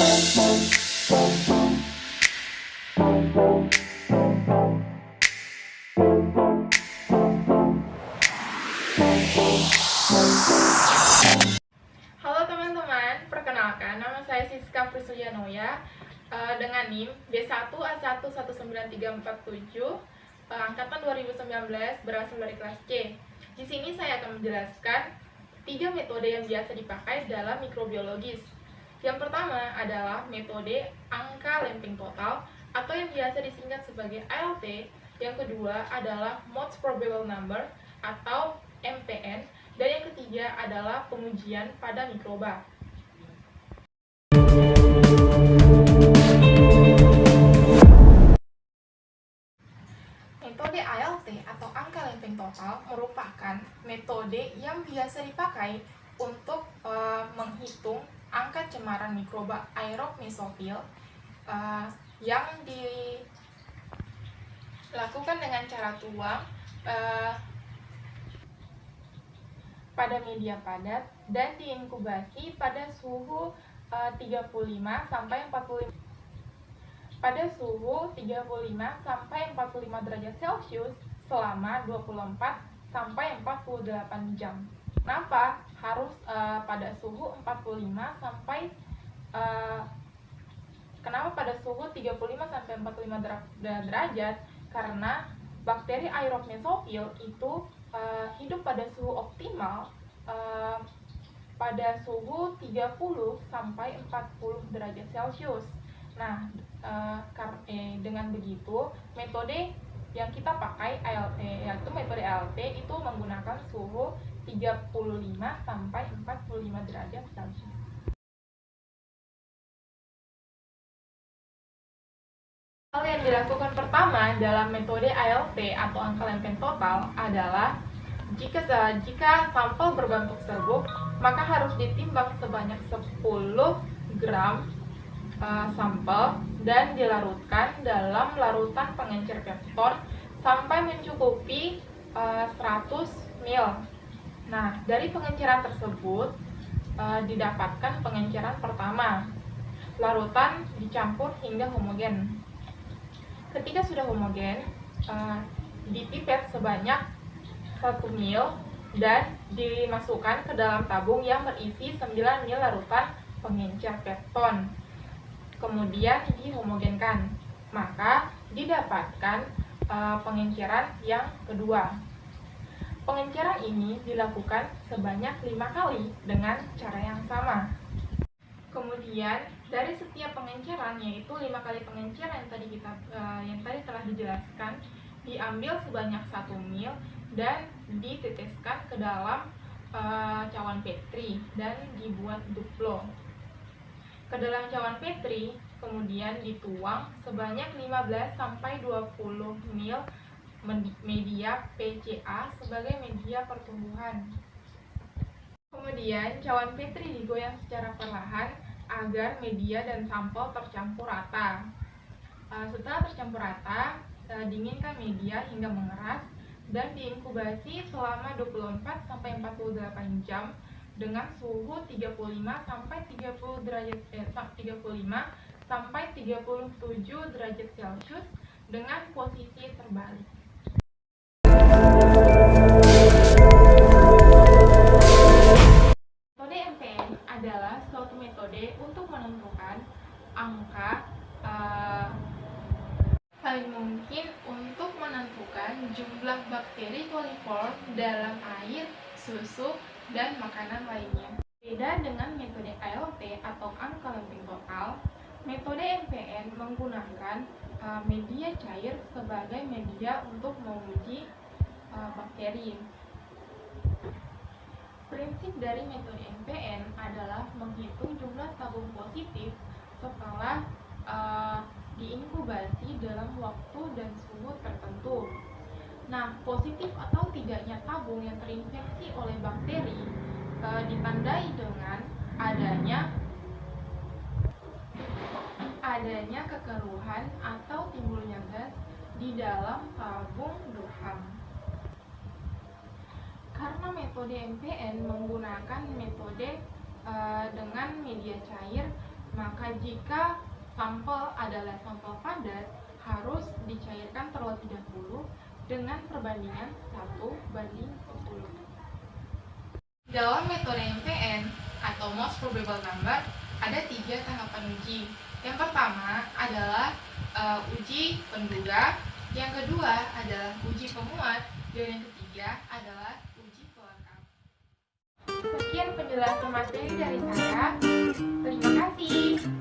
Halo teman-teman, perkenalkan nama saya Siska Prisuyanoya dengan NIM B1A11937 angkatan 2019 berasal dari kelas C. Di sini saya akan menjelaskan 3 metode yang biasa dipakai dalam mikrobiologis. Yang pertama adalah metode angka lempeng total atau yang biasa disingkat sebagai ALT. Yang kedua adalah Most Probable Number atau MPN. Dan yang ketiga adalah pengujian pada mikroba. Metode ALT atau angka lempeng total merupakan metode yang biasa dipakai untuk menghitung angka cemaran mikroba aerob mesofil yang dilakukan dengan cara tuang pada media padat dan diinkubasi pada suhu 35 sampai 45 derajat Celcius selama 24 sampai 48 jam. Kenapa harus pada suhu 45 sampai kenapa pada suhu 35 sampai 45 derajat? Karena bakteri aerob mesofil itu hidup pada suhu optimal pada suhu 30 sampai 40 derajat Celcius. Nah, dengan begitu metode yang kita pakai yaitu metode ALT itu menggunakan suhu 35 sampai 45 derajat Celcius. Hal yang dilakukan pertama dalam metode ALT atau angka lempeng total adalah jika sampel berbentuk serbuk, maka harus ditimbang sebanyak 10 gram sampel dan dilarutkan dalam larutan pengencer pepton sampai mencukupi 100 ml. Nah, dari pengenceran tersebut didapatkan pengenceran pertama. Larutan dicampur hingga homogen. Ketika sudah homogen, dipipet sebanyak 1 ml dan dimasukkan ke dalam tabung yang berisi 9 ml larutan pengencer pepton. Kemudian dihomogenkan, maka didapatkan pengenceran yang kedua. Pengenceran ini dilakukan sebanyak 5 kali dengan cara yang sama. Kemudian dari setiap pengenceran, yaitu 5 kali pengenceran yang tadi telah dijelaskan, diambil sebanyak 1 ml dan diteteskan ke dalam cawan Petri dan dibuat duplo. Ke dalam cawan Petri kemudian dituang sebanyak 15 sampai 20 ml media PCA sebagai media pertumbuhan. Kemudian cawan Petri digoyang secara perlahan agar media dan sampel tercampur rata. Setelah tercampur rata, dinginkan media hingga mengeras dan diinkubasi selama 24 sampai 48 jam dengan suhu 35 sampai 37 derajat Celcius dengan posisi terbalik. Metode MPN adalah suatu metode untuk menentukan angka paling mungkin untuk menentukan jumlah bakteri koliform dalam air, susu, dan makanan lainnya. Beda dengan metode ALT atau angka lempeng total, metode MPN menggunakan media cair sebagai media untuk menguji bakteri. Prinsip dari metode MPN adalah menghitung jumlah tabung positif setelah diinkubasi dalam waktu dan suhu tertentu. Nah, positif atau tidaknya tabung yang terinfeksi oleh bakteri ditandai dengan adanya kekeruhan atau timbulnya gas di dalam tabung Durham. Karena metode MPN menggunakan metode dengan media cair, Maka jika sampel adalah sampel padat, harus dicairkan terlebih dahulu dengan perbandingan 1:10. Dalam metode MPN atau Most Probable Number, ada 3 tahapan uji. Yang pertama adalah uji penduga, yang kedua adalah uji pemuat, dan yang ketiga adalah uji pelengkap. Sekian penjelasan materi dari saya. Terima kasih.